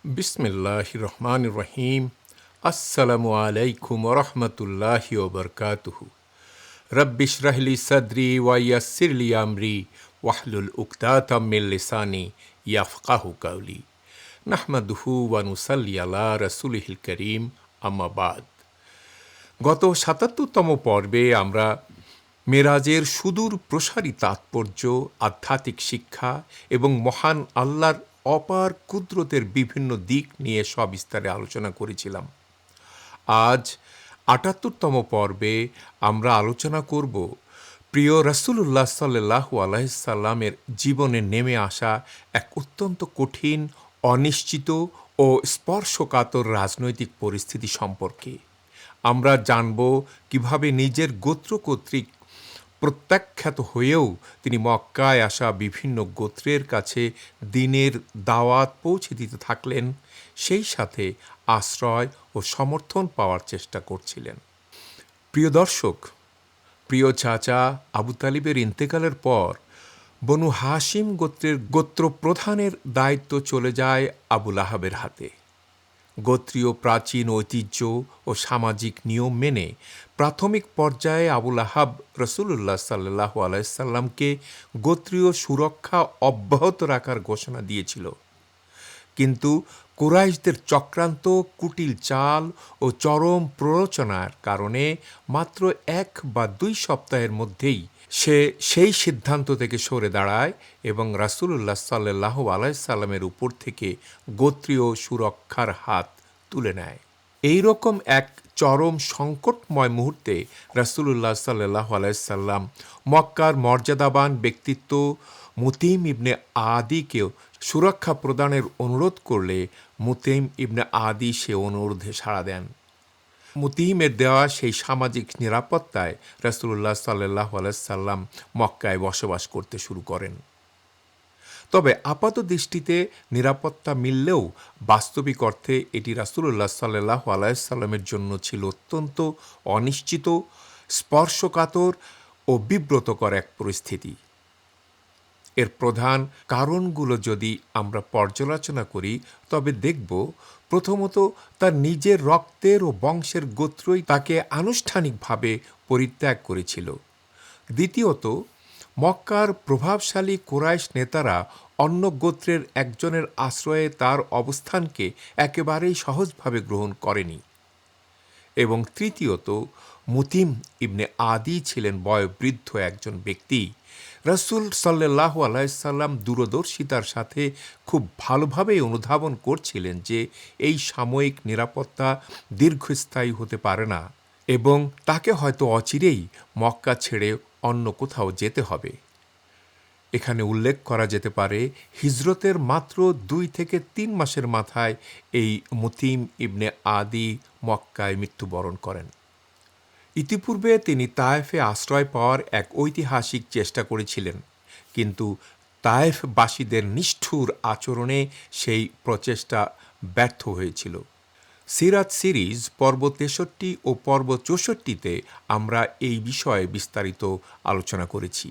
বিসমিল্লাহির রহমানির রহিম। আসসালামু আলাইকুম ওরহমতুল্লাহি ওবরকাতুহু। রব্বি ইশরাহ লি সাদরি ওয়া ইয়াসসির লি আমরি ওয়াহলুল উকদাতাম মিন লিসানি ইয়াফকাহু কাওলি। নাহমাদুহু ওয়া নুসাল্লি আলা রাসূলিহিল কারীম, আম্মা বাদ। গত ৭৭তম পর্বে আমরা মেরাজের সুদূর প্রসারী তাৎপর্য, আধ্যাত্মিক শিক্ষা এবং মহান আল্লাহর অপার কুদরতের বিভিন্ন দিক নিয়ে সবিস্তারে আলোচনা করেছিলাম। আজ ৭৮তম পর্বে আমরা আলোচনা করব প্রিয় রাসূলুল্লাহ সাল্লাল্লাহু আলাইহি সাল্লামের জীবনে নেমে আসা এক অত্যন্ত কঠিন, অনিশ্চিত ও স্পর্শকাতর রাজনৈতিক পরিস্থিতি সম্পর্কে। আমরা জানব কিভাবে নিজের গোত্র কর্তৃক প্রত্যাখ্যাত হয়েও তিনি মক্কায় আসা বিভিন্ন গোত্রের কাছে দ্বীনের দাওয়াত পৌঁছে দিতে থাকলেন, সেই সাথে আশ্রয় ও সমর্থন পাওয়ার চেষ্টা করছিলেন। প্রিয় দর্শক, প্রিয় চাচা আবু তালিবের ইন্তেকালের পর বনু হাশিম গোত্রের গোত্রপ্রধানের দায়িত্ব চলে যায় আবু লাহাবের হাতে। গোত্রীয় প্রাচীন ঐতিহ্য ও সামাজিক নিয়ম মেনে প্রাথমিক পর্যায়ে আবু লাহাব রাসূলুল্লাহ সাল্লাল্লাহু আলাইহি সাল্লামকে গোত্রীয় সুরক্ষা অব্যাহত রাখার ঘোষণা দিয়েছিল। কিন্তু কুরাইশদের চক্রান্ত, কুটিল চাল ও চরম প্ররোচনার কারণে মাত্র ১ বা ২ সপ্তাহের মধ্যেই সে সেই সিদ্ধান্ত থেকে সরে দাঁড়ায় এবং রাসূলুল্লাহ সাল্লাল্লাহু আলাইহি সাল্লামের উপর থেকে গোত্রীয় সুরক্ষার হাত তুলে নেয়। এই রকম এক চরম সংকটময় মুহূর্তে রাসূলুল্লাহ সাল্লাল্লাহু আলাইহি সাল্লাম মক্কার মর্যাদাবান ব্যক্তিত্ব মুতিম ইবনে আদিকেও সুরক্ষা প্রদানের অনুরোধ করলে মুতিম ইবনে আদি সে অনুরোধে সাড়া দেন। মুতিমের দেওয়া সেই সামাজিক নিরাপত্তায় রাসূলুল্লাহ সাল্লাল্লাহু আলাইহি সাল্লাম মক্কায় বসবাস করতে শুরু করেন। তবে আপাত দৃষ্টিতে নিরাপত্তা মিললেও বাস্তবিক অর্থে এটি রাসূলুল্লাহ সাল্লাল্লাহু আলাইহি সাল্লামের জন্য ছিল অত্যন্ত অনিশ্চিত, স্পর্শকাতর ও বিব্রতকর এক পরিস্থিতি। এর প্রধান কারণগুলো যদি আমরা পর্যালোচনা করি তবে দেখব, প্রথমত তার নিজের রক্তের ও বংশের গোত্রই তাকে আনুষ্ঠানিকভাবে পরিত্যাগ করেছিল। দ্বিতীয়ত, মক্কার প্রভাবশালী কুরাইশ নেতারা অন্য গোত্রের একজনের আশ্রয়ে তার অবস্থানকে একেবারেই সহজভাবে গ্রহণ করেনি। এবং তৃতীয়ত, মুতিম ইবনে আদি ছিলেন বয়োবৃদ্ধ একজন ব্যক্তি। রাসূল সাল্লাল্লাহু আলাইহি সাল্লাম দূরদর্শিতার সাথে খুব ভালোভাবেই অনুধাবন করছিলেন যে এই সাময়িক নিরাপত্তা দীর্ঘস্থায়ী হতে পারে না এবং তাকে হয়তো অচিরেই মক্কা ছেড়ে অন্য কোথাও যেতে হবে। এখানে উল্লেখ করা যেতে পারে, হিজরতের মাত্র ২ থেকে ৩ মাসের মাথায় এই মুতিম ইবনে আদি মক্কায় মৃত্যুবরণ করেন। ইতিপূর্বে তিনি তায়েফে আশ্রয় পাওয়ার এক ঐতিহাসিক চেষ্টা করেছিলেন, কিন্তু তায়েফবাসীদের নিষ্ঠুর আচরণে সেই প্রচেষ্টা ব্যর্থ হয়েছিল। সিরাত সিরিজ পর্ব ৬৩ ও পর্ব ৬৪-তে আমরা এই বিষয়ে বিস্তারিত আলোচনা করেছি।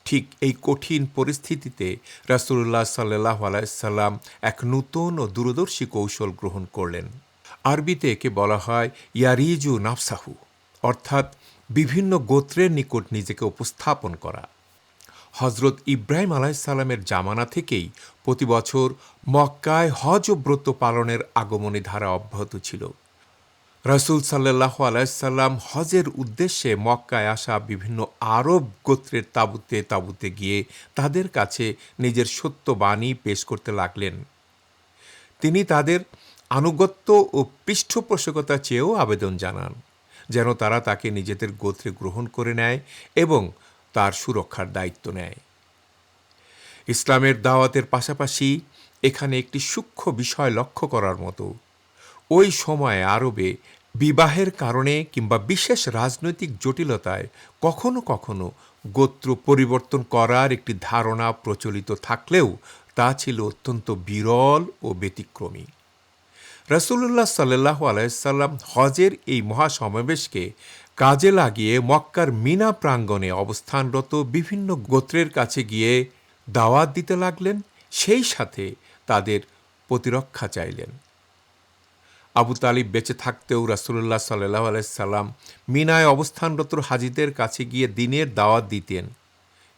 ঠিক এই কঠিন পরিস্থিতিতে রাসূলুল্লাহ সাল্লাল্লাহু আলাইহি সাল্লাম এক নূতন ও দূরদর্শী কৌশল গ্রহণ করলেন। আরবিতে একে বলা হয় ইয়ারিজু নাফসাহু, অর্থাৎ বিভিন্ন গোত্রের নিকট নিজেকে উপস্থাপন করা। হজরত ইব্রাহিম আলাইহিস সালামের জামানা থেকেই প্রতি বছর মক্কায় হজ ও ব্রত পালনের আগমনী ধারা অব্যাহত ছিল। রাসূল সাল্লাল্লাহু আলাইহি সাল্লাম হজের উদ্দেশ্যে মক্কায় আসা বিভিন্ন আরব গোত্রের তাঁবুতে তাঁবুতে গিয়ে তাদের কাছে নিজের সত্য বাণী পেশ করতে লাগলেন। তিনি তাদের আনুগত্য ও পৃষ্ঠপোষকতা চেয়েও আবেদন জানান, যেন তারা তাকে নিজেদের গোত্রে গ্রহণ করে নেয় এবং তার সুরক্ষার দায়িত্ব নেয়। ইসলামের দাওয়াতের পাশাপাশি এখানে একটি সূক্ষ্ম বিষয় লক্ষ্য করার মতো। ওই সময়ে আরবে বিবাহের কারণে কিংবা বিশেষ রাজনৈতিক জটিলতায় কখনো কখনো গোত্র পরিবর্তন করার একটি ধারণা প্রচলিত থাকলেও তা ছিল অত্যন্ত বিরল ও ব্যতিক্রমী। রাসূলুল্লাহ সাল্লাল্লাহু আলাইহি সাল্লাম হজের এই মহাসমাবেশকে কাজে লাগিয়ে মক্কার মিনা প্রাঙ্গণে অবস্থানরত বিভিন্ন গোত্রের কাছে গিয়ে দাওয়াত দিতে লাগলেন, সেই সাথে তাদের প্রতিরক্ষা চাইলেন। আবু তালিব বেঁচে থাকতেও রাসূলুল্লাহ সাল্লাল্লাহু আলাইহি সাল্লাম মিনায় অবস্থানরত হাজীদের কাছে গিয়ে দ্বীনের দাওয়াত দিতেন।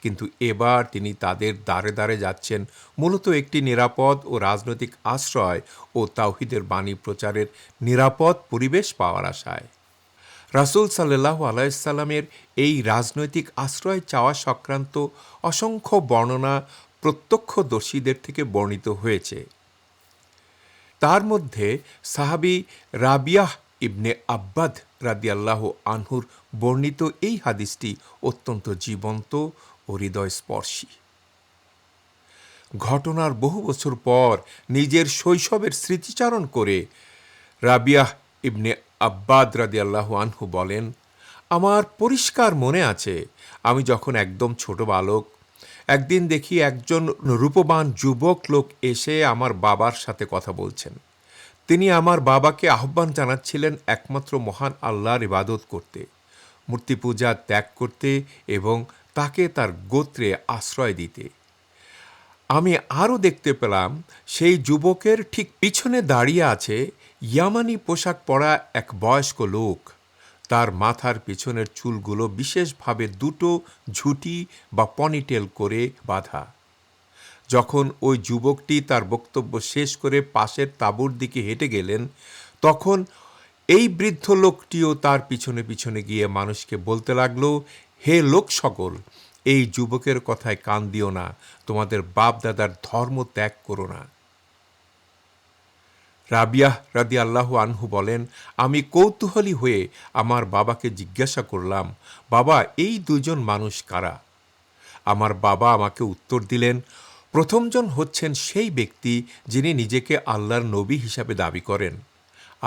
কিন্তু এবার তিনি তাদের দ্বারে দ্বারে যাচ্ছেন মূলত একটি নিরাপদ ও রাজনৈতিক আশ্রয় ও তাওহীদের বাণী প্রচারের নিরাপদ পরিবেশ পাওয়ার আশায়। রাসূল সাল্লাল্লাহু আলাইহি সাল্লামের এই রাজনৈতিক আশ্রয় চাওয়া সংক্রান্ত অসংখ্য বর্ণনা প্রত্যক্ষদর্শীদের থেকে বর্ণিত হয়েছে। তার মধ্যে সাহাবী রাবিয়াহ ইবনে আব্বাদ রাদিয়াল্লাহু আনহুর বর্ণিত এই হাদিসটি অত্যন্ত জীবন্ত ও হৃদয়স্পর্শী। ঘটনার বহু বছর পর নিজের শৈশবের স্মৃতিচারণ করে রাবিয়াহ ইবনে আব্বাদ রাদিয়াল্লাহু আনহু বলেন, আমার পরিষ্কার মনে আছে, আমি যখন একদম ছোট বালক, একদিন দেখি একজন রূপবান যুবক লোক এসে আমার বাবার সাথে কথা বলছেন। তিনি আমার বাবাকে আহ্বান জানাচ্ছিলেন একমাত্র মহান আল্লাহর ইবাদত করতে, মূর্তি পূজা ত্যাগ করতে এবং তাকে তার গোত্রে আশ্রয় দিতে। আমি আরও দেখতে পেলাম সেই যুবকের ঠিক পিছনে দাঁড়িয়ে আছে ইয়ামানি পোশাক পরা এক বয়স্ক লোক। তার মাথার পিছনের চুলগুলো বিশেষভাবে দুটো ঝুঁটি বা পনিটেল করে বাঁধা। যখন ওই যুবকটি তার বক্তব্য শেষ করে পাশের তাঁবুর দিকে হেঁটে গেলেন, তখন এই বৃদ্ধ লোকটিও তার পিছনে পিছনে গিয়ে মানুষকে বলতে লাগলো, হে লোক সকল, এই যুবকের কথায় কান দিও না, তোমাদের বাপ দাদার ধর্ম ত্যাগ করো না। রাবিয়াহ রাদিয়াল্লাহু আনহু বলেন, আমি কৌতূহলী হয়ে আমার বাবাকে জিজ্ঞাসা করলাম, বাবা, এই দুজন মানুষ কারা? আমার বাবা আমাকে উত্তর দিলেন, প্রথমজন হচ্ছেন সেই ব্যক্তি যিনি নিজেকে আল্লাহর নবী হিসাবে দাবি করেন,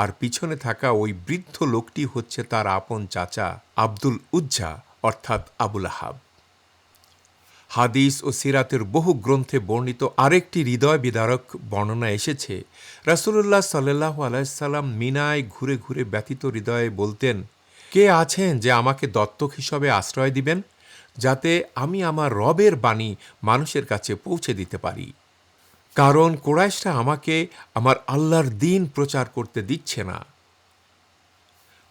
আর পিছনে থাকা ওই বৃদ্ধ লোকটি হচ্ছে তার আপন চাচা আব্দুল উজ্জা অর্থাৎ আবুল আহাব। হাদিস ও সিরাতের বহু গ্রন্থে বর্ণিত আরেকটি হৃদয় বিদারক বর্ণনা এসেছে। রাসূলুল্লাহ সাল্লাল্লাহু আলাইহি সাল্লাম মিনায় ঘুরে ঘুরে ব্যথিত হৃদয়ে বলতেন, কে আছেন যে আমাকে দত্তক হিসাবে আশ্রয় দিবেন, যাতে আমি আমার রবের বাণী মানুষের কাছে পৌঁছে দিতে পারি। কারণ কুরাইশরা আমাকে আমার আল্লাহর দ্বীন প্রচার করতে দিচ্ছে না।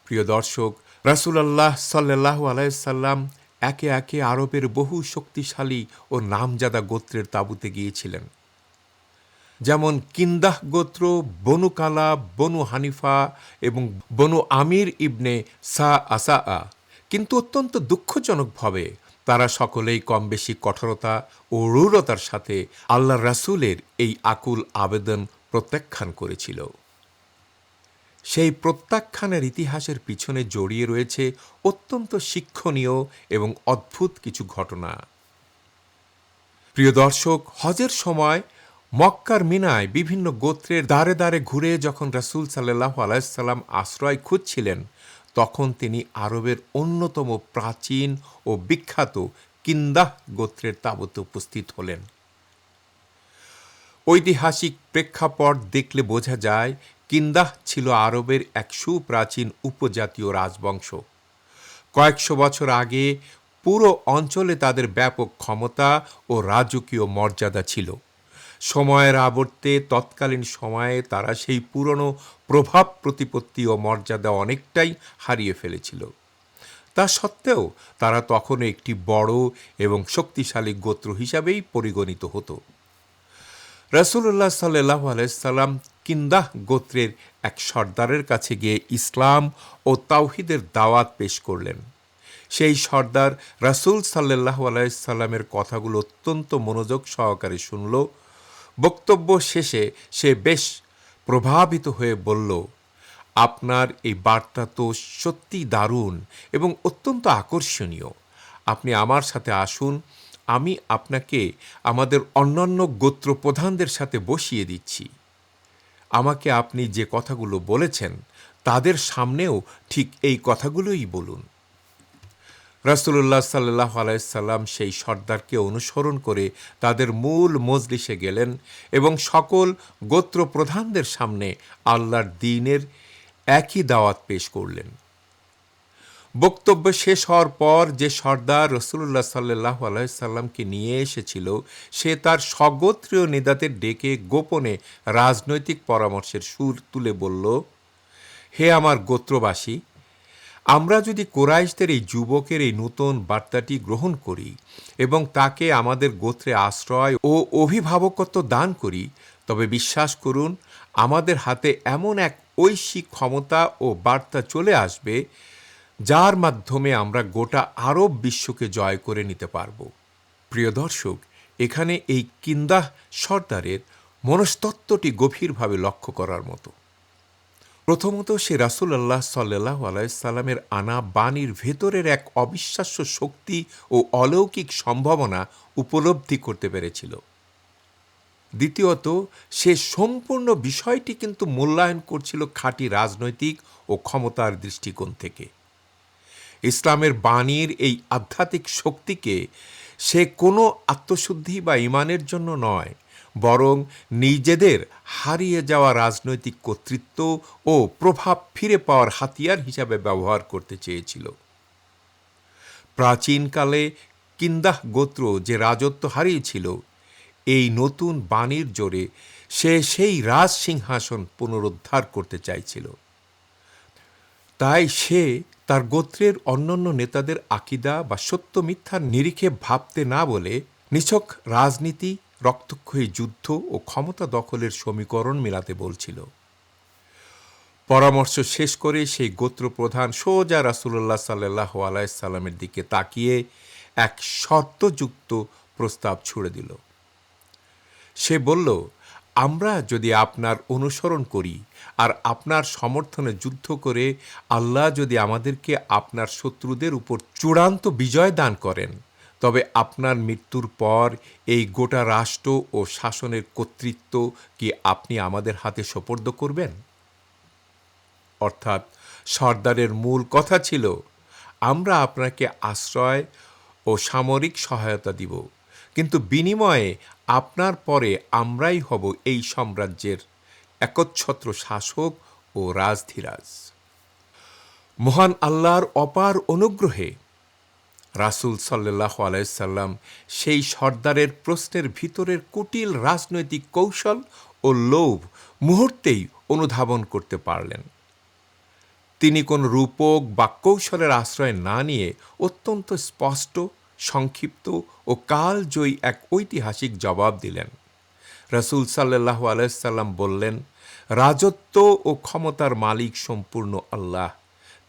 প্রিয় দর্শক, রাসূলুল্লাহ সাল্লাল্লাহু আলাইহি সাল্লাম একে একে আরবের বহু শক্তিশালী ও নামজাদা গোত্রের তাঁবুতে গিয়েছিলেন, যেমন কিন্দাহ গোত্র, বনু কালাব, বনু হানিফা এবং বনু আমির ইবনে সা আসা। কিন্তু অত্যন্ত দুঃখজনকভাবে তারা সকলেই কম বেশি কঠোরতা ও রূঢ়তার সাথে আল্লাহর রাসূলের এই আকুল আবেদন প্রত্যাখ্যান করেছিল। সেই প্রত্যাখ্যানের ইতিহাসের পিছনে জড়িয়ে রয়েছে অত্যন্ত শিক্ষণীয় এবং অদ্ভুত কিছু ঘটনা। প্রিয় দর্শক, হজের সময় মক্কার মিনায় বিভিন্ন গোত্রের দ্বারে দ্বারে ঘুরে যখন রাসূল সাল্লাল্লাহু আলাইহি সাল্লাম আশ্রয় খুঁজছিলেন, তখন তিনি আরবের অন্যতম প্রাচীন ও বিখ্যাত কিন্দাহ গোত্রের তাঁবুতে উপস্থিত হলেন। ঐতিহাসিক প্রেক্ষাপট দেখলে বোঝা যায়, কিন্দাহ ছিল আরবের এক সুপ্রাচীন উপজাতীয় রাজবংশ। কয়েকশো বছর আগে পুরো অঞ্চলে তাদের ব্যাপক ক্ষমতা ও রাজকীয় মর্যাদা ছিল। সময়ের আবর্তে তৎকালীন সময়ে তারা সেই পুরনো প্রভাব প্রতিপত্তি ও মর্যাদা অনেকটাই হারিয়ে ফেলেছিল। তা সত্ত্বেও তারা তখনও একটি বড় এবং শক্তিশালী গোত্র হিসাবেই পরিগণিত হতো। রাসূলুল্লাহ সাল্লাল্লাহু আলাইহি সাল্লাম কিন্দাহ গোত্রের এক সর্দারের কাছে গিয়ে ইসলাম ও তাওহীদের দাওয়াত পেশ করলেন। সেই সর্দার রাসূল সাল্লাল্লাহু আলাইহি সাল্লামের কথাগুলো অত্যন্ত মনোযোগ সহকারে শুনল। বক্তব্য শেষে সে বেশ প্রভাবিত হয়ে বলল, আপনার এই বার্তা তো সত্যি দারুণ এবং অত্যন্ত আকর্ষণীয়। আপনি আমার সাথে আসুন, আমি আপনাকে আমাদের অন্যান্য গোত্র প্রধানদের সাথে বসিয়ে দিচ্ছি। আমাকে আপনি যে কথাগুলো বলেছেন তাদের সামনেও ঠিক এই কথাগুলোই বলুন। রাসূলুল্লাহ সাল্লাল্লাহু আলাইহি সাল্লাম সেই সর্দারকে অনুসরণ করে তাদের মূল মজলিসে গেলেন এবং সকল গোত্র প্রধানদের সামনে আল্লাহর দ্বীনের একই দাওয়াত পেশ করলেন। বক্তব্য শেষ হওয়ার পর যে সর্দার রসুল্লাহ সাল্লাল্লাহু আলাইহি সাল্লামকে নিয়ে এসেছিল সে তার স্বগোত্রীয় নেতাদের ডেকে গোপনে রাজনৈতিক পরামর্শের সুর তুলে বলল, হে আমার গোত্রবাসী, আমরা যদি কোরাইশদের এই যুবকের এই নতুন বার্তাটি গ্রহণ করি এবং তাকে আমাদের গোত্রে আশ্রয় ও অভিভাবকত্ব দান করি, তবে বিশ্বাস করুন আমাদের হাতে এমন এক ঐশী ক্ষমতা ও বার্তা চলে আসবে যার মাধ্যমে আমরা গোটা আরব বিশ্বকে জয় করে নিতে পারব। প্রিয় দর্শক, এখানে এই কিন্দাহ সর্দারের মনস্তত্ত্বটি গভীরভাবে লক্ষ্য করার মতো। প্রথমত, সে রাসূলুল্লাহ সাল্লাল্লাহু আলাইহি সাল্লামের আনা বাণীর ভেতরের এক অবিশ্বাস্য শক্তি ও অলৌকিক সম্ভাবনা উপলব্ধি করতে পেরেছিল। দ্বিতীয়ত, সে সম্পূর্ণ বিষয়টি কিন্তু মূল্যায়ন করছিল খাঁটি রাজনৈতিক ও ক্ষমতার দৃষ্টিকোণ থেকে। ইসলামের বাণীর এই আধ্যাত্মিক শক্তিকে সে কোনো আত্মশুদ্ধি বা ঈমানের জন্য নয়, বরং নিজেদের হারিয়ে যাওয়া রাজনৈতিক কর্তৃত্ব ও প্রভাব ফিরে পাওয়ার হাতিয়ার হিসাবে ব্যবহার করতে চেয়েছিল। প্রাচীনকালে কিন্দাহ গোত্র যে রাজত্ব হারিয়েছিল, এই নতুন বাণীর জোরে সে সেই রাজ সিংহাসন পুনরুদ্ধার করতে চাইছিল। তাই সে তার গোত্রের অন্যান্য নেতাদের আকিদা বা সত্য মিথ্যার নিরিখে ভাবতে না বলে নিছক রাজনীতি, রক্তক্ষয়ী যুদ্ধ ও ক্ষমতা দখলের সমীকরণ মেলাতে বলছিল। পরামর্শ শেষ করে সেই গোত্রপ্রধান সোজা রাসূলুল্লাহ সাল্লাল্লাহু আলাইহি সাল্লামের দিকে তাকিয়ে এক শর্তযুক্ত প্রস্তাব ছুড়ে দিল। সে বলল, আমরা যদি আপনার অনুসরণ করি আর আপনার সমর্থনে যুদ্ধ করে আল্লাহ যদি আমাদেরকে আপনার শত্রুদের উপর চূড়ান্ত বিজয় দান করেন, তবে আপনার মৃত্যুর পর এই গোটা রাষ্ট্র ও শাসনের কর্তৃত্ব কি আপনি আমাদের হাতে সোপর্দ করবেন? অর্থাৎ সর্দারের মূল কথা ছিল, আমরা আপনাকে আশ্রয় ও সামরিক সহায়তা দিব, কিন্তু বিনিময়ে আপনার পরে আমরাই হব এই সাম্রাজ্যের একচ্ছত্র শাসক ও রাজধীরাজ। মহান আল্লাহর অপার অনুগ্রহে রাসূল সাল্লাল্লাহু আলাইহি সাল্লাম সেই সর্দারের প্রশ্নের ভিতরের কুটিল রাজনৈতিক কৌশল ও লোভ মুহূর্তেই অনুধাবন করতে পারলেন। তিনি কোন রূপক বা কৌশলের আশ্রয় না নিয়ে অত্যন্ত স্পষ্ট, সংক্ষিপ্ত ও কালজয়ী এক ঐতিহাসিক জবাব দিলেন। রাসূল সাল্লাল্লাহু আলাইহি সাল্লাম বললেন, রাজত্ব ও ক্ষমতার মালিক সম্পূর্ণ আল্লাহ,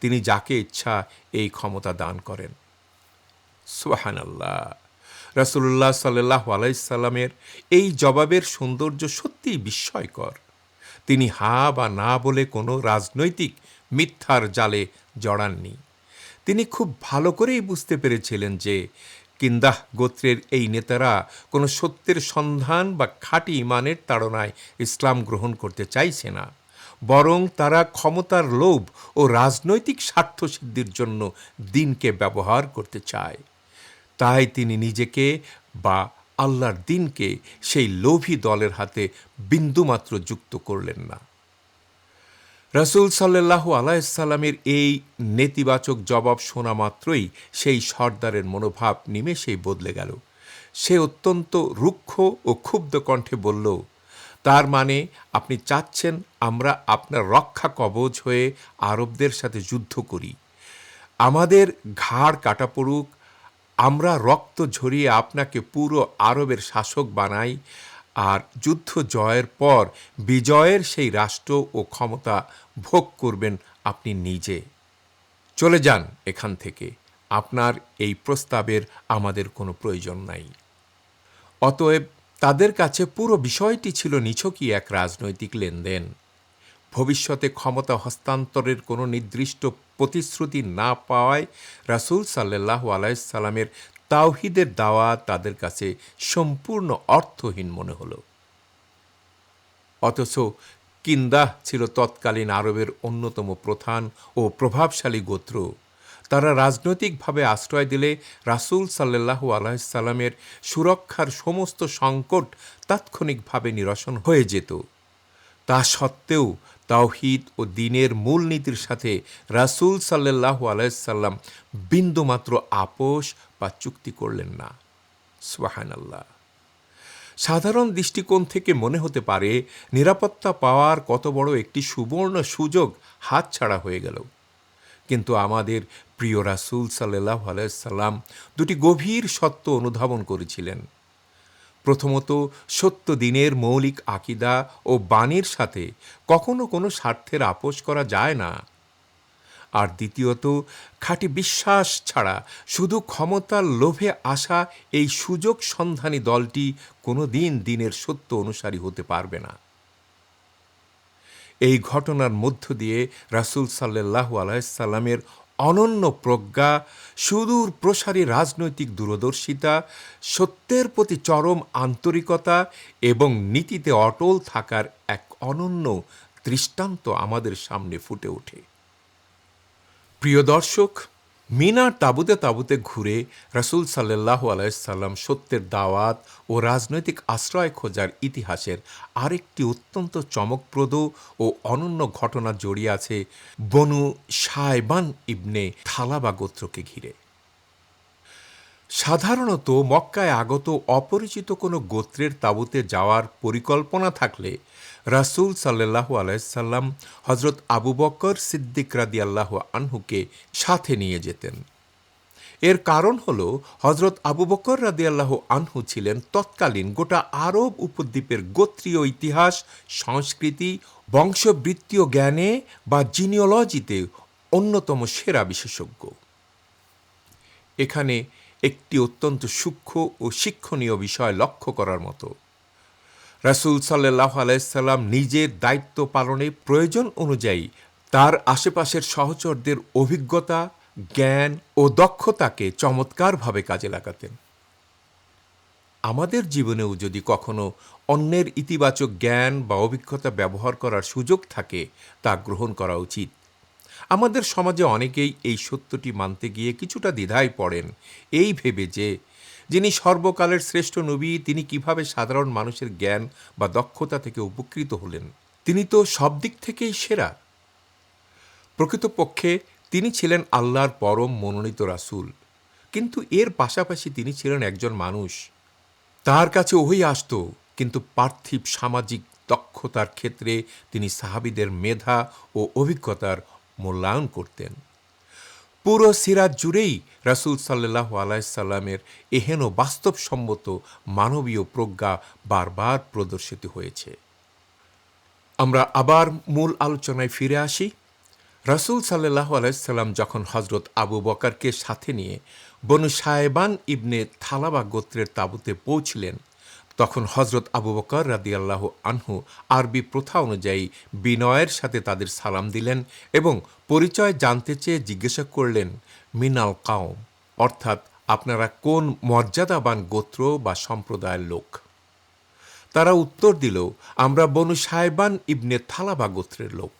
তিনি যাকে ইচ্ছা এই ক্ষমতা দান করেন। সুবহানাল্লাহ! রাসূলুল্লাহ সাল্লাল্লাহু আলাইহি সাল্লামের এই জবাবের সৌন্দর্য সত্যিই বিস্ময়কর। তিনি হা বা না বলে কোনো রাজনৈতিক মিথ্যার জালে জড়াননি। তিনি খুব ভালো করেই বুঝতে পেরেছিলেন যে কিন্দাহ গোত্রের এই নেতারা কোনো সত্যের সন্ধান বা খাঁটি ঈমানের তাড়নায় ইসলাম গ্রহণ করতে চাইছে না, বরং তারা ক্ষমতার লোভ ও রাজনৈতিক স্বার্থসিদ্ধির জন্য দ্বীনকে ব্যবহার করতে চায়। তাই তিনি নিজেকে বা আল্লাহর দ্বীনকে সেই লোভী দলের হাতে বিন্দুমাত্র যুক্ত করলেন না। রাসূল সাল্লাল্লাহু আলাইহি সাল্লামের এই নেতিবাচক জবাব শোনা মাত্রই সেই সর্দারের মনোভাব নিমেষেই বদলে গেল। সে অত্যন্ত রুক্ষ ও ক্ষুব্ধ কণ্ঠে বলল, তার মানে আপনি চাচ্ছেন আমরা আপনার রক্ষা কবচ হয়ে আরবদের সাথে যুদ্ধ করি, আমাদের ঘাড় কাটা পড়ুক, আমরা রক্ত ঝরিয়ে আপনাকে পুরো আরবের শাসক বানাই, আর যুদ্ধ জয়ের পর বিজয়ের সেই রাষ্ট্র ও ক্ষমতা ভোগ করবেন আপনি নিজে। চলে যান এখান থেকে, আপনার এই প্রস্তাবের আমাদের কোনো প্রয়োজন নাই। অতএব তাদের কাছে পুরো বিষয়টি ছিল নিছকই এক রাজনৈতিক লেনদেন। ভবিষ্যতে ক্ষমতা হস্তান্তরের কোনো নির্দিষ্ট প্রতিশ্রুতি না পাওয়ায় রাসূল সাল্লাল্লাহু আলাইহি সাল্লামের তাওহীদের দাওয়াত তাদের কাছে সম্পূর্ণ অর্থহীন মনে হলো। অথচ কিন্দাহ ছিল তৎকালীন আরবের অন্যতম প্রধান ও প্রভাবশালী গোত্র। তারা রাজনৈতিকভাবে আশ্রয় দিলে রাসূল সাল্লাল্লাহু আলাইহি সাল্লামের সুরক্ষার সমস্ত সংকট তাৎক্ষণিকভাবে নিরসন হয়ে যেত। তা সত্ত্বেও তাওহীদ ও দ্বীনের মূলনীতির সাথে রাসূল সাল্লাল্লাহু আলাইহি সাল্লাম বিন্দুমাত্র আপোস বা চুক্তি করলেন না। সুবহানাল্লাহ। সাধারণ দৃষ্টিকোণ থেকে মনে হতে পারে নিরাপত্তা পাওয়ার কত বড় একটি সুবর্ণ সুযোগ হাতছাড়া হয়ে গেল। কিন্তু আমাদের প্রিয় রাসূল সাল্লাল্লাহু আলাইহি সাল্লাম দুটি গভীর সত্য অনুধাবন করেছিলেন। প্রথমত, সত্য দ্বীনের মৌলিক আকীদা ও বাণীর সাথে কখনো কোনো স্বার্থের আপোস করা যায় না। আর দ্বিতীয়ত, খাঁটি বিশ্বাস ছাড়া শুধু ক্ষমতার লোভে আসা এই সুযোগ সন্ধানী দলটি কোনো দিন দ্বীনের সত্য অনুসারী হতে পারবে না। এই ঘটনার মধ্য দিয়ে রাসূল সাল্লাল্লাহু আলাইহি সাল্লামের অনন্য প্রজ্ঞা, সুদূর প্রসারী রাজনৈতিক দূরদর্শিতা, সত্যের প্রতি চরম আন্তরিকতা এবং নীতিতে অটল থাকার এক অনন্য দৃষ্টান্ত আমাদের সামনে ফুটে ওঠে। প্রিয় দর্শক, মিনার তাঁবুতে তাঁবুতে ঘুরে রাসূল সাল্লাল্লাহু আলাইহি সাল্লাম সত্যের দাওয়াত ও রাজনৈতিক আশ্রয় খোঁজার ইতিহাসের আরেকটি অত্যন্ত চমকপ্রদ ও অনন্য ঘটনা জড়িয়ে আছে বনু শায়বান ইবনে থালাবা গোত্রকে ঘিরে। সাধারণত মক্কায় আগত অপরিচিত কোনো গোত্রের তাঁবুতে যাওয়ার পরিকল্পনা থাকলে রাসূল সাল্লাল্লাহু আলাইহি সাল্লাম হযরত আবু বকর সিদ্দিক রাদিয়াল্লাহু আনহুকে সাথে নিয়ে যেতেন। এর কারণ হল, হযরত আবু বকর রাদিয়াল্লাহু আনহু ছিলেন তৎকালীন গোটা আরব উপদ্বীপের গোত্রীয় ইতিহাস, সংস্কৃতি, বংশবৃত্তীয় জ্ঞানে বা জিনিওলজিতে অন্যতম সেরা বিশেষজ্ঞ। এখানে একটি অত্যন্ত সূক্ষ্ম ও শিক্ষণীয় বিষয় লক্ষ্য করার মতো। রাসূল সাল্লাল্লাহু আলাইহি সাল্লাম নিজের দায়িত্ব পালনে প্রয়োজন অনুযায়ী তার আশেপাশের সহচরদের অভিজ্ঞতা, জ্ঞান ও দক্ষতাকে চমৎকারভাবে কাজে লাগাতেন। আমাদের জীবনেও যদি কখনো অন্যের ইতিবাচক জ্ঞান বা অভিজ্ঞতা ব্যবহার করার সুযোগ থাকে, তা গ্রহণ করা উচিত। আমাদের সমাজে অনেকেই এই সত্যটি মানতে গিয়ে কিছুটা দ্বিধায় পড়েন, এই ভেবে যে যিনি সর্বকালের শ্রেষ্ঠ নবী, তিনি কিভাবে সাধারণ মানুষের জ্ঞান বা দক্ষতা থেকে উপকৃত হলেন? তিনি তো সব দিক থেকেই সেরা। প্রকৃতপক্ষে তিনি ছিলেন আল্লাহর পরম মনোনীত রাসূল, কিন্তু এর পাশাপাশি তিনি ছিলেন একজন মানুষ। তার কাছে ওহী আসত, কিন্তু পার্থিব সামাজিক দক্ষতার ক্ষেত্রে তিনি সাহাবীদের মেধা ও অভিজ্ঞতার মূল্যায়ন করতেন। পুরো সিরাত জুড়েই রাসূল সাল্লাল্লাহু আলাইহি সাল্লামের এহেন বাস্তবসম্মত মানবীয় প্রজ্ঞা বারবার প্রদর্শিত হয়েছে। আমরা আবার মূল আলোচনায় ফিরে আসি। রাসূল সাল্লাল্লাহু আলাইহি সাল্লাম যখন হযরত আবু বকরকে সাথে নিয়ে বনু শায়বান ইবনে থালাবা গোত্রের তাঁবুতে পৌঁছলেন, তখন হযরত আবু বকর রাদিয়াল্লাহু আনহু আরবি প্রথা অনুযায়ী বিনয়ের সাথে তাদের সালাম দিলেন এবং পরিচয় জানতে চেয়ে জিজ্ঞাসা করলেন, মিনাল কাওম, অর্থাৎ আপনারা কোন মর্যাদাবান গোত্র বা সম্প্রদায়ের লোক? তারা উত্তর দিল, আমরা বনু শায়বান ইবনে থালাবা গোত্রের লোক।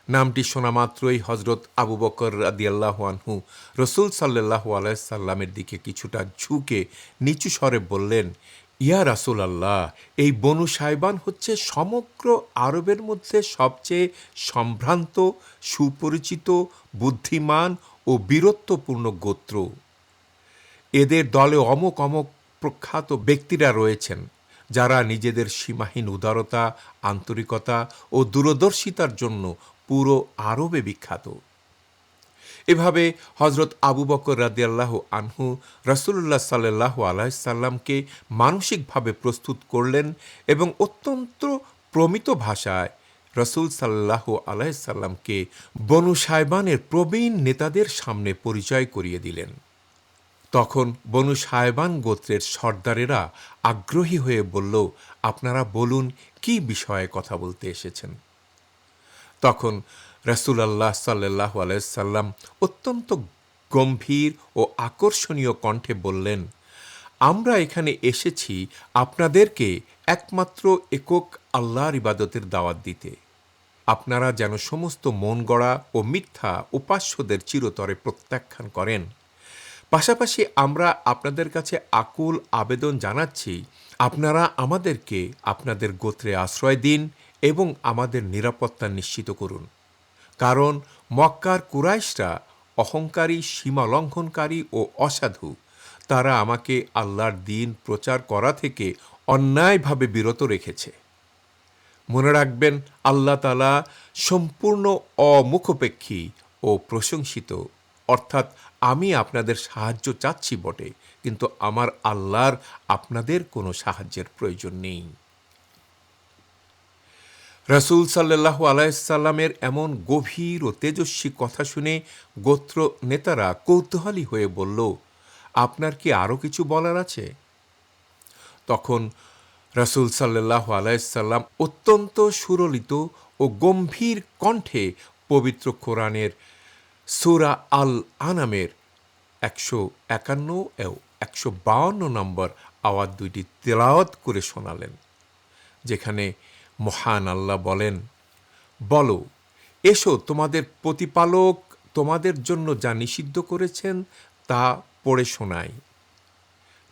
নামটি শোনা মাত্রই হযরত আবু বকর রাদিয়াল্লাহু আনহু রাসূল সাল্লাল্লাহু আলাইহি সাল্লামের দিকে কিছুটা ঝুঁকে নিচু স্বরে বললেন, ইয়া রাসূলাল্লাহ, এই বনু শায়বান হচ্ছে সমগ্র আরবের মধ্যে সবচেয়ে সম্ভ্রান্ত, সুপরিচিত, বুদ্ধিমান ও বীরত্বপূর্ণ গোত্র। এদের দলে অমুক অমুক প্রখ্যাত ব্যক্তিরা রয়েছেন, যারা নিজেদের সীমাহীন উদারতা, আন্তরিকতা ও দূরদর্শিতার জন্য পুরো আরবে বিখ্যাত। এভাবে হযরত আবু বকর রাদিয়াল্লাহু আনহু রাসূলুল্লাহ সাল্লাল্লাহু আলাইহি সাল্লামকে মানসিকভাবে প্রস্তুত করলেন এবং অত্যন্ত প্রমিত ভাষায় রাসূল সাল্লাল্লাহু আলাইহি সাল্লামকে বনু শায়বানের প্রবীণ নেতাদের সামনে পরিচয় করিয়ে দিলেন। তখন বনু শায়বান গোত্রের সর্দারেরা আগ্রহী হয়ে বলল, আপনারা বলুন, কি বিষয়ে কথা বলতে এসেছেন? তখন রাসূলুল্লাহ সাল্লাল্লাহু আলাইহি সাল্লাম অত্যন্ত গম্ভীর ও আকর্ষণীয় কণ্ঠে বললেন, আমরা এখানে এসেছি আপনাদেরকে একমাত্র একক আল্লাহর ইবাদতের দাওয়াত দিতে। আপনারা যেন সমস্ত মন গড়া ও মিথ্যা উপাস্যদের চিরতরে প্রত্যাখ্যান করেন। পাশাপাশি আমরা আপনাদের কাছে আকুল আবেদন জানাচ্ছি, আপনারা আমাদেরকে আপনাদের গোত্রে আশ্রয় দিন এবং আমাদের নিরাপত্তা নিশ্চিত করুন। কারণ মক্কার কুরাইশরা অহংকারী, সীমালঙ্ঘনকারী ও অসাধু। তারা আমাকে আল্লাহর দ্বীন প্রচার করা থেকে অন্যায়ভাবে বিরত রেখেছে। মনে রাখবেন, আল্লাহ তাআলা সম্পূর্ণ অমুখাপেক্ষী ও প্রশংসিত। অর্থাৎ আমি আপনাদের সাহায্য চাচ্ছি বটে, কিন্তু আমার আল্লাহর আপনাদের কোনো সাহায্যের প্রয়োজন নেই। রাসূল সাল্লাল্লাহু আলাইহি সাল্লামের এমন গভীর ও তেজস্বী কথা শুনে গোত্র নেতারা কৌতূহলী হয়ে বলল, আপনার কি আরও কিছু বলার আছে? তখন রাসূল সাল্লাল্লাহু আলাইহি সাল্লাম অত্যন্ত সুললিত ও গম্ভীর কণ্ঠে পবিত্র কোরআনের সূরা আল আনামের 151 ও 152 নম্বর আয়াত দুইটি তেলাওয়াত করে শোনালেন, যেখানে মহান আল্লাহ বলেন, বলো, এসো তোমাদের প্রতিপালক তোমাদের জন্য যা নিষিদ্ধ করেছেন তা পড়ে শোনাই।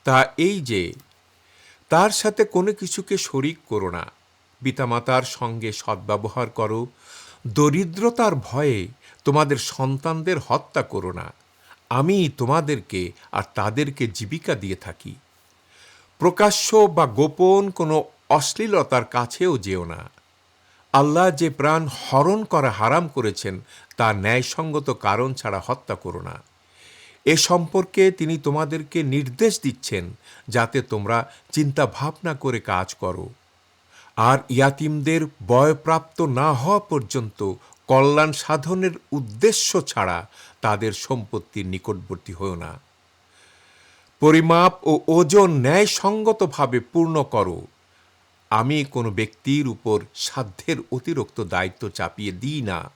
তা এই যে, তার সাথে কোনো কিছুকে শরিক করো না, পিতামাতার সঙ্গে সদ্ব্যবহার করো, দরিদ্রতার ভয়ে তোমাদের সন্তানদের হত্যা করো না, আমি তোমাদেরকে আর তাদেরকে জীবিকা দিয়ে থাকি। প্রকাশ্য বা গোপন কোনো অশ্লীলতার কাছেও যেও না। আল্লাহ যে প্রাণ হরণ করা হারাম করেছেন তা ন্যায়সঙ্গত কারণ ছাড়া হত্যা করো না। এ সম্পর্কে তিনি তোমাদেরকে নির্দেশ দিচ্ছেন যাতে তোমরা চিন্তা ভাবনা করে কাজ করো। আর ইয়াতিমদের বয়প্রাপ্ত না হওয়া পর্যন্ত কল্যাণ সাধনের উদ্দেশ্য ছাড়া তাদের সম্পত্তির নিকটবর্তী হও না। পরিমাপ ও ওজন ন্যায়সঙ্গতভাবে পূর্ণ করো। আমি কোনো ব্যক্তির উপর সাধ্যের অতিরিক্ত দায়িত্ব চাপিয়ে দিই না।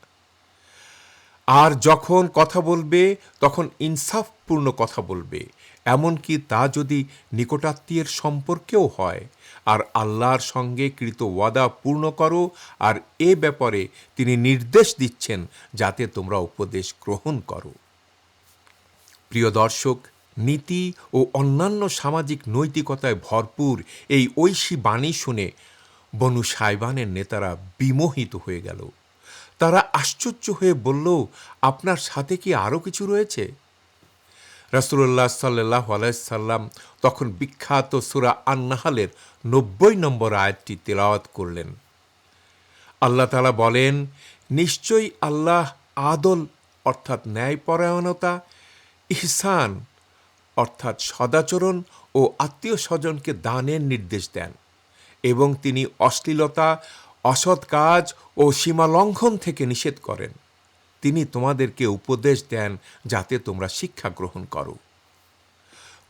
আর যখন কথা বলবে তখন ইনসাফপূর্ণ কথা বলবে, এমনকি তা যদি নিকটাত্মীয়ের সম্পর্কেও হয়। আর আল্লাহর সঙ্গে কৃত ওয়াদা পূর্ণ করো। আর এ ব্যাপারে তিনি নির্দেশ দিচ্ছেন যাতে তোমরা উপদেশ গ্রহণ করো। প্রিয় দর্শক, নীতি ও অন্যান্য সামাজিক নৈতিকতায় ভরপুর এই ঐশী বাণী শুনে বনু সাইবানের নেতারা বিমোহিত হয়ে গেল। তারা আশ্চর্য হয়ে বলল, আপনার সাথে কি আরও কিছু রয়েছে? রাসূলুল্লাহ সাল্লাল্লাহু আলাইহি সাল্লাম তখন বিখ্যাত সূরা আন-নাহলের 90 নম্বর আয়াতটি তেলাওয়াত করলেন। আল্লাহ তাআলা বলেন, নিশ্চয়ই আল্লাহ আদল অর্থাৎ ন্যায়পরায়ণতা, ইহসান অর্থাৎ সদাচরণ ও আত্মীয় স্বজনকে দানের নির্দেশ দেন, এবং তিনি অশ্লীলতা, অসৎ কাজ ও সীমালঙ্ঘন থেকে নিষেধ করেন। তিনি তোমাদেরকে উপদেশ দেন যাতে তোমরা শিক্ষা গ্রহণ করো।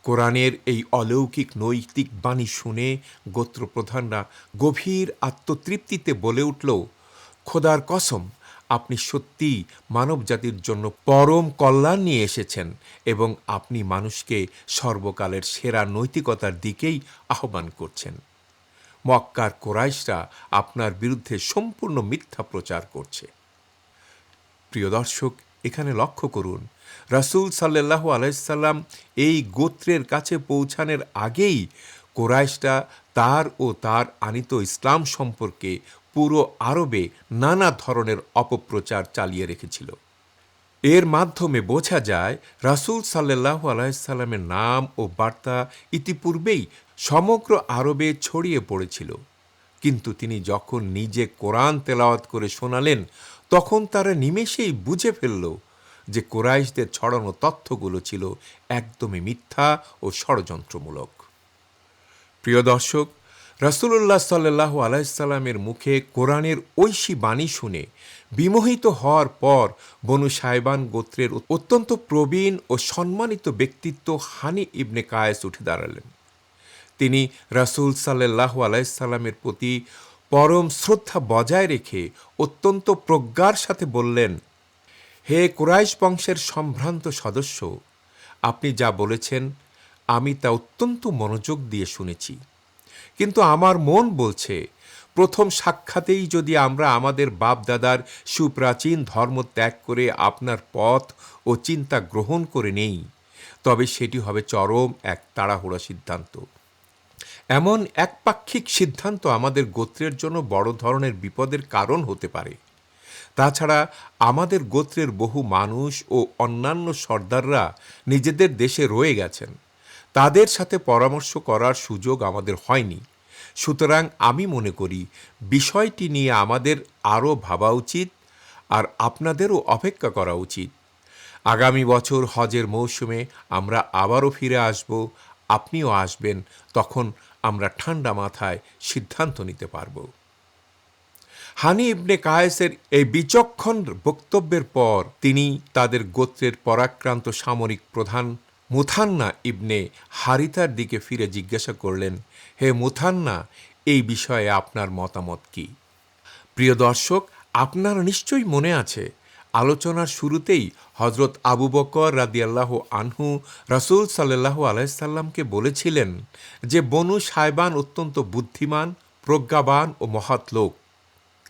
কোরআনের এই অলৌকিক নৈতিক বাণী শুনে গোত্রপ্রধানরা গভীর আত্মতৃপ্তিতে বলে উঠল, খোদার কসম, আপনি সত্যিই মানবজাতির জন্য পরম কল্যাণ নিয়ে এসেছেন এবং আপনি মানুষকে সর্বকালের সেরা নৈতিকতার দিকেই আহ্বান করছেন। মক্কার কুরাইশরা আপনার বিরুদ্ধে সম্পূর্ণ মিথ্যা প্রচার করছে। প্রিয় দর্শক, এখানে লক্ষ্য করুন, রাসূল সাল্লাল্লাহু আলাইহি সাল্লাম এই গোত্রের কাছে পৌঁছানোর আগেই কুরাইশরা তার ও তার আনিত ইসলাম সম্পর্কে পুরো আরবে নানা ধরনের অপপ্রচার চালিয়ে রেখেছিল। এর মাধ্যমে বোঝা যায় রাসূল সাল্লাল্লাহু আলাইহি সাল্লামের নাম ও বার্তা ইতিপূর্বেই সমগ্র আরবে ছড়িয়ে পড়েছিল। কিন্তু তিনি যখন নিজে কোরআন তেলাওয়াত করে শোনালেন, তখন তারা নিমেষেই বুঝে ফেলল যে কুরাইশদের ছড়ানো তথ্যগুলো ছিল একদমই মিথ্যা ও ষড়যন্ত্রমূলক। প্রিয় দর্শক, রাসূলুল্লাহ সাল্লাল্লাহু আলাইহি সাল্লামের মুখে কোরআনের ঐশী বাণী শুনে বিমোহিত হওয়ার পর বনু সাইবান গোত্রের অত্যন্ত প্রবীণ ও সম্মানিত ব্যক্তিত্ব হানি ইবনে কায়েস উঠে দাঁড়ালেন। তিনি রাসূল সাল্লাল্লাহু আলাইহি সাল্লামের প্রতি পরম শ্রদ্ধা বজায় রেখে অত্যন্ত প্রজ্ঞার সাথে বললেন, হে কুরাইশ বংশের সম্ভ্রান্ত সদস্য, আপনি যা বলেছেন আমি তা অত্যন্ত মনোযোগ দিয়ে শুনেছি। কিন্তু আমার মন বলছে, প্রথম সাক্ষাতেই যদি আমরা আমাদের বাপ-দাদার সুপ্রাচীন ধর্ম ত্যাগ করে আপনার পথ ও চিন্তা গ্রহণ করে নেই, তবে সেটি হবে চরম এক তাড়াহুড়া সিদ্ধান্ত। এমন একপাক্ষিক সিদ্ধান্ত আমাদের গোত্রের জন্য বড় ধরনের বিপদের কারণ হতে পারে। তাছাড়া আমাদের গোত্রের বহু মানুষ ও অন্যান্য সর্দাররা নিজেদের দেশে রয়ে গেছেন। তাদের সাথে পরামর্শ করার সুযোগ আমাদের হয়নি। সুতরাং আমি মনে করি বিষয়টি নিয়ে আমাদের আরও ভাবা উচিত, আর আপনাদেরও অপেক্ষা করা উচিত। আগামী বছর হজের মৌসুমে আমরা আবারও ফিরে আসব, আপনিও আসবেন। তখন আমরা ঠান্ডা মাথায় সিদ্ধান্ত নিতে পারব। হানি ইবনে কায়েসের এই বিচক্ষণ বক্তব্যের পর তিনি তাদের গোত্রের পরাক্রান্ত সামরিক প্রধান মুথান্না ইবনে হারিতার দিকে ফিরে জিজ্ঞাসা করলেন, হে মুথান্না, এই বিষয়ে আপনার মতামত কি? প্রিয় দর্শক, আপনার নিশ্চয়ই মনে আছে আলোচনার শুরুতেই হজরত আবু বকর রাদিয়াল্লাহু আনহু রাসূল সাল্লাল্লাহু আলাইহি সাল্লামকে বলেছিলেন যে বনু সায়বান অত্যন্ত বুদ্ধিমান, প্রজ্ঞাবান ও মহৎ লোক।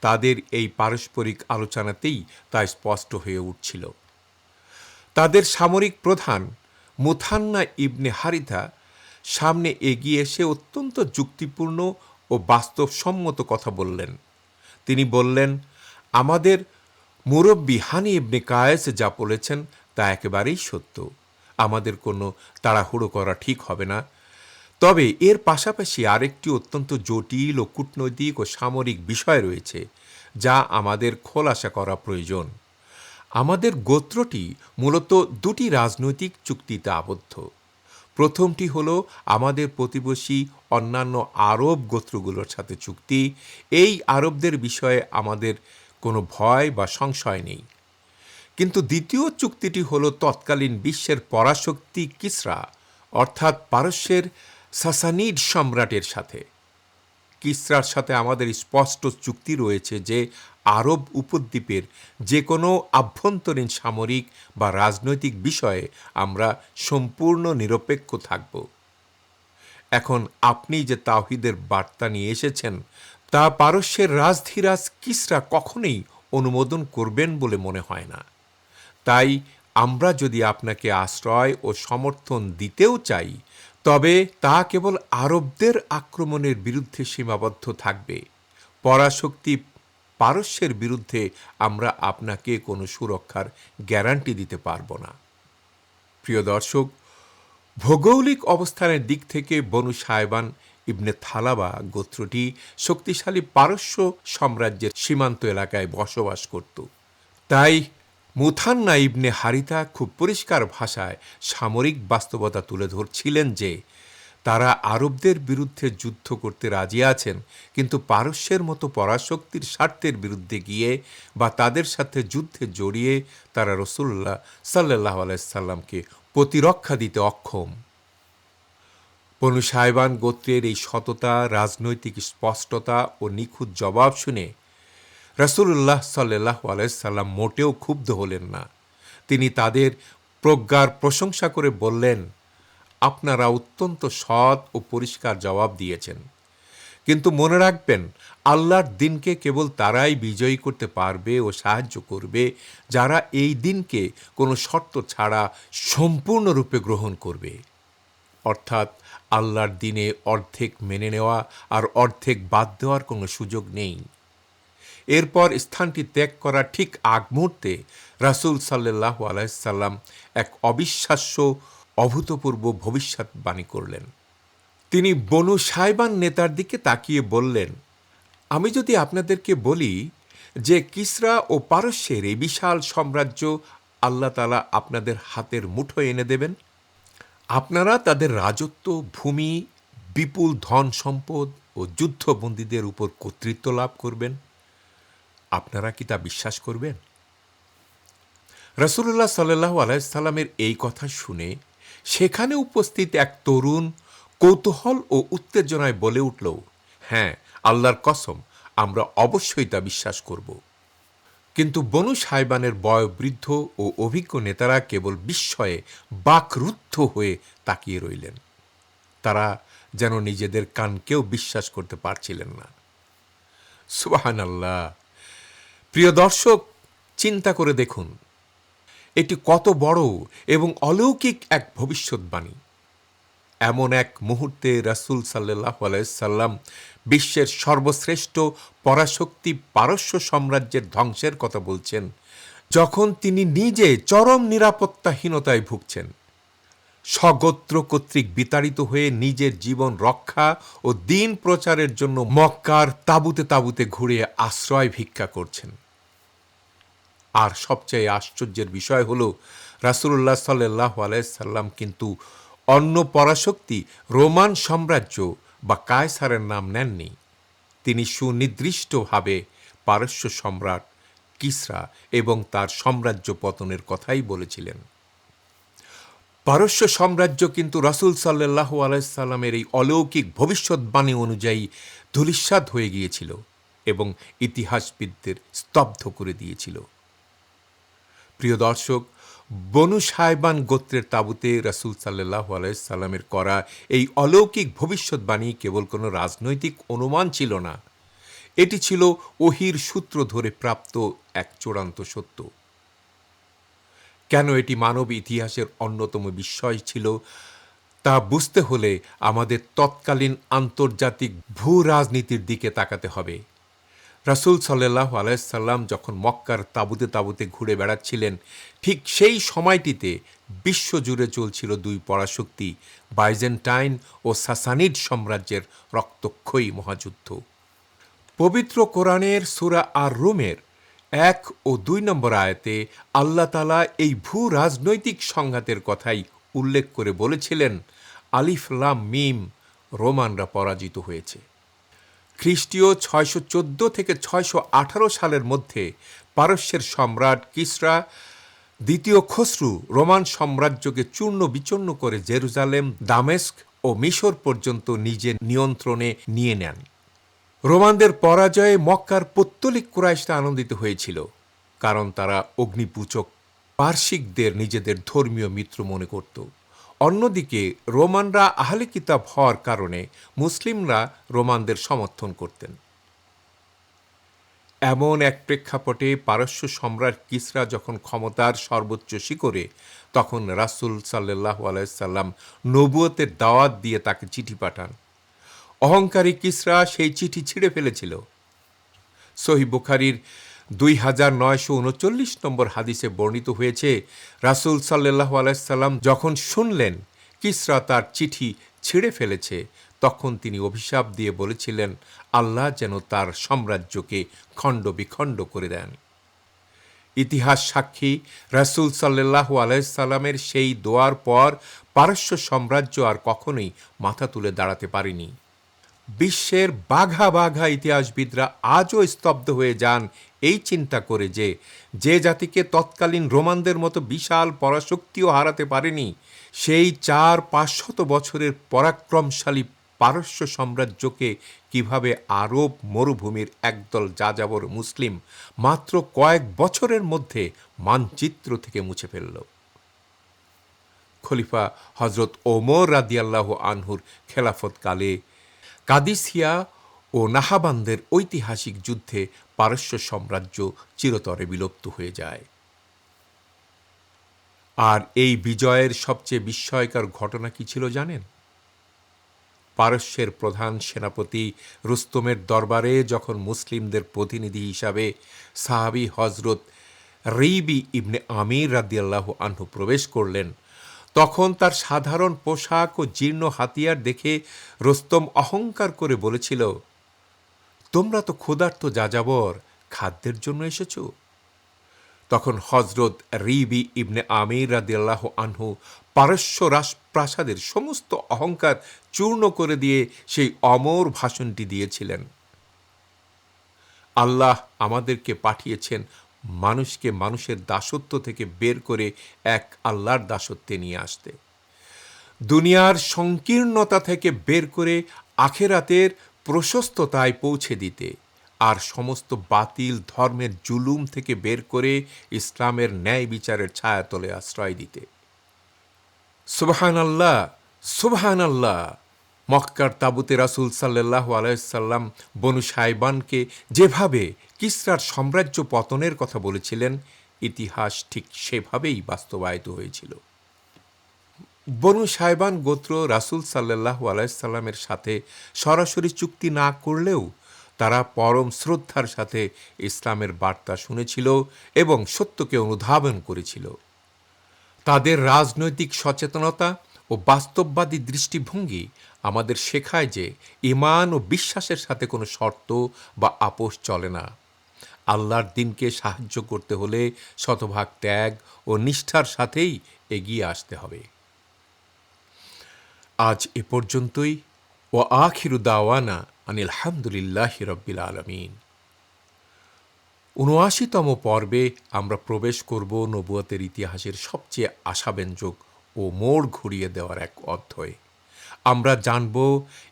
তাদের এই পারস্পরিক আলোচনাতেই তা স্পষ্ট হয়ে উঠছিল। তাদের সামরিক প্রধান মুথান্না ইবনে হারিথা সামনে এগিয়ে এসে অত্যন্ত যুক্তিপূর্ণ ও বাস্তবসম্মত কথা বললেন। তিনি বললেন, আমাদের মুরব্বী হানি ইবনে কায়েস যা বলেছেন তা একেবারেই সত্য। আমাদের কোনো তাড়াহুড়ো করা ঠিক হবে না। তবে এর পাশাপাশি আরেকটি অত্যন্ত জটিল ও কূটনৈতিক ও সামরিক বিষয় রয়েছে যা আমাদের খোলাসা করা প্রয়োজন। আমাদের গোত্রটি মূলত দুটি রাজনৈতিক চুক্তিতে আবদ্ধ। প্রথমটি হল আমাদের প্রতিবেশী অন্যান্য আরব গোত্রগুলোর সাথে চুক্তি। এই আরবদের বিষয়ে আমাদের কোনো ভয় বা সংশয় নেই। কিন্তু দ্বিতীয় চুক্তিটি হল তৎকালীন বিশ্বের পরাশক্তি কিসরা, অর্থাৎ পারস্যের সাসানিড সম্রাটের সাথে। কিসরার সাথে আমাদের স্পষ্ট চুক্তি রয়েছে যে আরব উপদ্বীপের যে কোনো আভ্যন্তরীণ সামরিক বা রাজনৈতিক বিষয়ে আমরা সম্পূর্ণ নিরপেক্ষ থাকব। এখন আপনি যে তাওহীদের বার্তা নিয়ে এসেছেন তা পারস্যের রাজধীরাজ কিসরা কখনোই অনুমোদন করবেন বলে মনে হয় না। তাই আমরা যদি আপনাকে আশ্রয় ও সমর্থন দিতেও চাই, তবে তা কেবল আরবদের আক্রমণের বিরুদ্ধে সীমাবদ্ধ থাকবে। পরাশক্তি পারস্যের বিরুদ্ধে আমরা আপনাকে কোনো সুরক্ষার গ্যারান্টি দিতে পারব না। প্রিয় দর্শক, ভৌগোলিক অবস্থানের দিক থেকে বনু সায়বান ইবনে থালাবা গোত্রটি শক্তিশালী পারস্য সাম্রাজ্যের সীমান্ত এলাকায় বসবাস করত। তাই মুথান্না ইবনে হারিতা খুব পরিষ্কার ভাষায় সামরিক বাস্তবতা তুলে ধরছিলেন যে তারা আরবদের বিরুদ্ধে যুদ্ধ করতে রাজি আছেন, কিন্তু পারস্যের মতো পরাশক্তির স্বার্থের বিরুদ্ধে গিয়ে বা তাদের সাথে যুদ্ধে জড়িয়ে তারা রাসূলুল্লাহ সাল্লাল্লাহু আলাইহি সাল্লামকে প্রতিরক্ষা দিতে অক্ষম। বনু সায়বান গোত্রের এই সততা, রাজনৈতিক স্পষ্টতা ও নিখুঁত জবাব শুনে রাসূলুল্লাহ সাল্লাল্লাহু আলাইহি সাল্লাম মোটেও ক্ষুব্ধ হলেন না। তিনি তাদের প্রজ্ঞার প্রশংসা করে বললেন, আপনারা অত্যন্ত সৎ ও পরিষ্কার জবাব দিয়েছেন। কিন্তু মনে রাখবেন, আল্লাহর দিনকে কেবল তারাই বিজয়ী করতে পারবে ও সাহায্য করবে যারা এই দিনকে কোনো শর্ত ছাড়া সম্পূর্ণরূপে গ্রহণ করবে। অর্থাৎ আল্লাহর দিনে অর্ধেক মেনে নেওয়া আর অর্ধেক বাদ দেওয়ার কোনো সুযোগ নেই। এরপর স্থানটি ত্যাগ করার ঠিক আগ মুহূর্তে রাসূল সাল্লাল্লাহু আলাইহি সাল্লাম এক অবিশ্বাস্য অভূতপূর্ব ভবিষ্যৎবাণী করলেন। তিনি বনু সায়বান নেতার দিকে তাকিয়ে বললেন, আমি যদি আপনাদেরকে বলি যে কিসরা ও পারস্যের এই বিশাল সাম্রাজ্য আল্লাহ তাআলা আপনাদের হাতের মুঠোয় এনে দেবেন, আপনারা তাদের রাজত্ব, ভূমি, বিপুল ধন সম্পদ ও যুদ্ধবন্দীদের উপর কর্তৃত্ব লাভ করবেন, আপনারা কি তা বিশ্বাস করবেন? রাসূলুল্লাহ সাল্লাল্লাহু আলাইহি সাল্লামের এই কথা শুনে সেখানে উপস্থিত এক তরুণ কৌতূহল ও উত্তেজনায় বলে উঠল, হ্যাঁ, আল্লাহর কসম, আমরা অবশ্যই তা বিশ্বাস করব। কিন্তু বনু সায়বানের বয়োবৃদ্ধ ও অভিজ্ঞ নেতারা কেবল বিস্ময়ে বাকরুদ্ধ হয়ে তাকিয়ে রইলেন। তারা যেন নিজেদের কানকেও বিশ্বাস করতে পারছিলেন না। সুবহানাল্লাহ! প্রিয় দর্শক, চিন্তা করে দেখুন, এটি কত বড় এবং অলৌকিক এক ভবিষ্যৎবাণী। এমন এক মুহূর্তে রাসূল সাল্লাল্লাহু আলাইহি সাল্লাম বিশ্বের সর্বশ্রেষ্ঠ পরাশক্তি পারস্য সাম্রাজ্যের ধ্বংসের কথা বলছেন, যখন তিনি নিজে চরম নিরাপত্তাহীনতায় ভুগছেন। স্বগোত্র কর্তৃক বিতাড়িত হয়ে নিজের জীবন রক্ষা ও দ্বীন প্রচারের জন্য মক্কার তাঁবুতে তাঁবুতে ঘুরে আশ্রয় ভিক্ষা করছেন। আর সবচেয়ে আশ্চর্যের বিষয় হল, রাসূলুল্লাহ সাল্লাল্লাহু আলাইহি সাল্লাম কিন্তু অন্য পরাশক্তি রোমান সাম্রাজ্য বা কায়সারের নাম নেননি। তিনি সুনির্দিষ্টভাবে পারস্য সম্রাট কিসরা এবং তার সাম্রাজ্য পতনের কথাই বলেছিলেন। পারস্য সাম্রাজ্য কিন্তু রাসূল সাল্লাল্লাহু আলাইহি সাল্লামের এই অলৌকিক ভবিষ্যদ্বাণী অনুযায়ী ধূলিসাৎ হয়ে গিয়েছিল এবং ইতিহাসবিদদের স্তব্ধ করে দিয়েছিল। প্রিয় দর্শক, বনু সায়বান গোত্রের তাঁবুতে রাসূল সাল্লাল্লাহু আলাইহি সাল্লামের করা এই অলৌকিক ভবিষ্যদ্বাণী কেবল কোনো রাজনৈতিক অনুমান ছিল না, এটি ছিল ওহীর সূত্র ধরে প্রাপ্ত এক চূড়ান্ত সত্য। কেন এটি মানব ইতিহাসের অন্যতম বিস্ময় ছিল তা বুঝতে হলে আমাদের তৎকালীন আন্তর্জাতিক ভূ রাজনীতির দিকে তাকাতে হবে। রাসূল সাল্লাল্লাহু আলাইহি সাল্লাম যখন মক্কার তাঁবুতে তাঁবুতে ঘুরে বেড়াচ্ছিলেন, ঠিক সেই সময়টিতে বিশ্বজুড়ে চলছিল দুই পরাশক্তি বাইজেন্টাইন ও সাসানিড সাম্রাজ্যের রক্তক্ষয়ী মহাযুদ্ধ। পবিত্র কোরআনের সূরা আর রুমের 1 ও 2 নম্বর আয়াতে আল্লাহ তাআলা এই ভূ রাজনৈতিক সংঘাতের কথাই উল্লেখ করে বলেছিলেন, আলিফ লাম মিম, রোমানরা পরাজিত হয়েছে। খ্রিস্টীয় 614 থেকে 618 সালের মধ্যে পারস্যের সম্রাট কিসরা দ্বিতীয় খসরু রোমান সাম্রাজ্যকে চূর্ণ বিচূর্ণ করে জেরুজালেম, দামেস্ক ও মিশর পর্যন্ত নিজের নিয়ন্ত্রণে নিয়ে নেন। রোমানদের পরাজয়ে মক্কার পৌত্তলিক কুরাইশরা আনন্দিত হয়েছিল, কারণ তারা অগ্নিপূজক পারসিকদের নিজেদের ধর্মীয় মিত্র মনে করত। অন্যদিকে রোমানরা আহলে কিতাব হওয়ার কারণে মুসলিমরা রোমানদের সমর্থন করতেন। এমন এক প্রেক্ষাপটে পারস্য সম্রাট কিসরা যখন ক্ষমতার সর্বোচ্চ শিখরে, তখন রাসূল সাল্লাল্লাহু আলাইহি সাল্লাম নবুয়তের দাওয়াত দিয়ে তাকে চিঠি পাঠান। অহংকারী কিসরা সেই চিঠি ছিঁড়ে ফেলেছিল। সহিহ বুখারীর 2939 নম্বর হাদিসে বর্ণিত হয়েছে, রাসূল সাল্লাল্লাহু আলাইহি সাল্লাম যখন শুনলেন কিসরা তার চিঠি ছিঁড়ে ফেলেছে, তখন তিনি অভিশাপ দিয়ে বলেছিলেন, আল্লাহ যেন তার সাম্রাজ্যকে খণ্ড বিখণ্ড করে দেন। ইতিহাস সাক্ষী, রাসূল সাল্লাল্লাহু আলাইহি সাল্লামের সেই দোয়ার পর পারস্য সাম্রাজ্য আর কখনোই মাথা তুলে দাঁড়াতে পারেনি। বিশ্বের বাঘা বাঘা ইতিহাসবিদরা আজও স্তব্ধ হয়ে যান এই চিন্তা করে যে, যে জাতিকে তৎকালীন রোমানদের মতো বিশাল পরাশক্তিও হারাতে পারেনি, সেই 400-500 বছরের পরাক্রমশালী পারস্য সাম্রাজ্যকে কিভাবে আরব মরুভূমির একদল যাযাবর মুসলিম মাত্র কয়েক বছরের মধ্যে মানচিত্র থেকে মুছে ফেলল। খলিফা হযরত ওমর রাদিয়াল্লাহু আনহুর খেলাফতকালে কাদিসিয়া ও নাহাবানদের ঐতিহাসিক যুদ্ধে পারস্য সাম্রাজ্য চিরতরে বিলুপ্ত হয়ে যায়। আর এই বিজয়ের সবচেয়ে বিস্ময়কর ঘটনা কি ছিল জানেন? পারস্যের প্রধান সেনাপতি রুস্তমের দরবারে যখন মুসলিমদের প্রতিনিধি হিসাবে সাহাবী হযরত রিবি ইবনে আমির রাদিয়াল্লাহু আনহু প্রবেশ করলেন, তখন তার সাধারণ পোশাক ও জীর্ণ হাতিয়ার দেখে রুস্তম অহংকার করে বলেছিল, তোমরা তো ক্ষুধার্ত যাযাবর, খাদ্যের জন্য এসেছ। তখন হযরত রিবি ইবনে আমির রাদিয়াল্লাহু আনহু পারস্য রাজপ্রাসাদের সমস্ত অহংকার চূর্ণ করে দিয়ে সেই অমর ভাষণটি দিয়েছিলেন, আল্লাহ আমাদেরকে পাঠিয়েছেন মানুষকে মানুষের দাসত্ব থেকে বের করে এক আল্লাহর দাসত্বে নিয়ে আসতে, দুনিয়ার সংকীর্ণতা থেকে বের করে আখেরাতের প্রশস্ততায় পৌঁছে দিতে, আর সমস্ত বাতিল ধর্মের জুলুম থেকে বের করে ইসলামের ন্যায় বিচারের ছায়াতলে আশ্রয় দিতে। সুবহানাল্লাহ, সুবহানাল্লাহ। মক্কার তাঁবুতে রাসূল সাল্লাল্লাহু আলাইহি সাল্লাম বনু সায়বানকে যেভাবে কিসরার সাম্রাজ্য পতনের কথা বলেছিলেন, ইতিহাস ঠিক সেভাবেই বাস্তবায়িত হয়েছিল। বনু সাইবান গোত্র রাসূল সাল্লাল্লাহু আলাইহি সাল্লামের সাথে সরাসরি চুক্তি না করলেও তারা পরম শ্রদ্ধার সাথে ইসলামের বার্তা শুনেছিল এবং সত্যকে অনুধাবন করেছিল। তাদের রাজনৈতিক সচেতনতা ও বাস্তববাদী দৃষ্টিভঙ্গি আমাদের শেখায় যে ঈমান ও বিশ্বাসের সাথে কোনো শর্ত বা আপোষ চলে না। আল্লাহর দ্বীনকে সাহায্য করতে হলে শতভাগ ত্যাগ ও নিষ্ঠার সাথেই এগিয়ে আসতে হবে। আজ এ পর্যন্তই। ও আখিরু দাওয়ানা আনিল হামদুলিল্লাহি রাব্বিল আলামিন। ৭৯তম পর্বে আমরা প্রবেশ করব নবুয়তের ইতিহাসের সবচেয়ে আশাব্যঞ্জক ও মোড় ঘুরিয়ে দেওয়ার এক অধ্যায়ে। আমরা জানব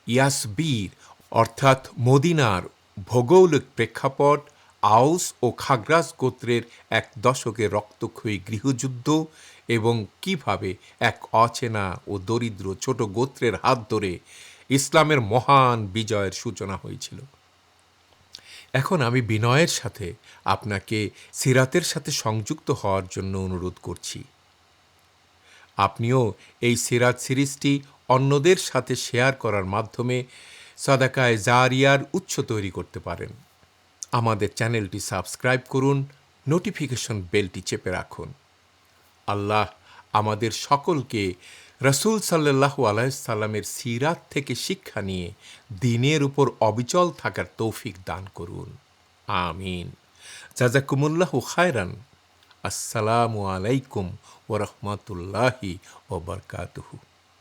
ইয়াসবীর অর্থাৎ মদিনার ভৌগোলিক প্রেক্ষাপট, আউস ও খাগরাজ গোত্রের এক দশকের রক্তক্ষয়ী গৃহযুদ্ধ এবং কিভাবে এক অচেনা ও দরিদ্র ছোট গোত্রের হাত ধরে ইসলামের মহান বিজয়ের সূচনা হয়েছিল। এখন আমি বিনয়ের সাথে আপনাকে সিরাতের সাথে সংযুক্ত হওয়ার জন্য অনুরোধ করছি। আপনিও এই সিরাত সিরিজটি অন্যদের সাথে শেয়ার করার মাধ্যমে সাদাকায়ে জারিয়ার উৎস তৈরি করতে পারেন। আমাদের চ্যানেলটি সাবস্ক্রাইব করুন, নোটিফিকেশন বেলটি চেপে রাখুন। আল্লাহ আমাদের সকলকে রাসূল সাল্লাল্লাহু আলাইহি সাল্লামের সিরাত থেকে শিক্ষা নিয়ে দ্বীনের উপর অবিচল থাকার তৌফিক দান করুন। আমিন। জাযাকুমুল্লাহু খায়রান। আসসালামু আলাইকুম ওয়া রাহমাতুল্লাহি ওয়া বারাকাতুহু।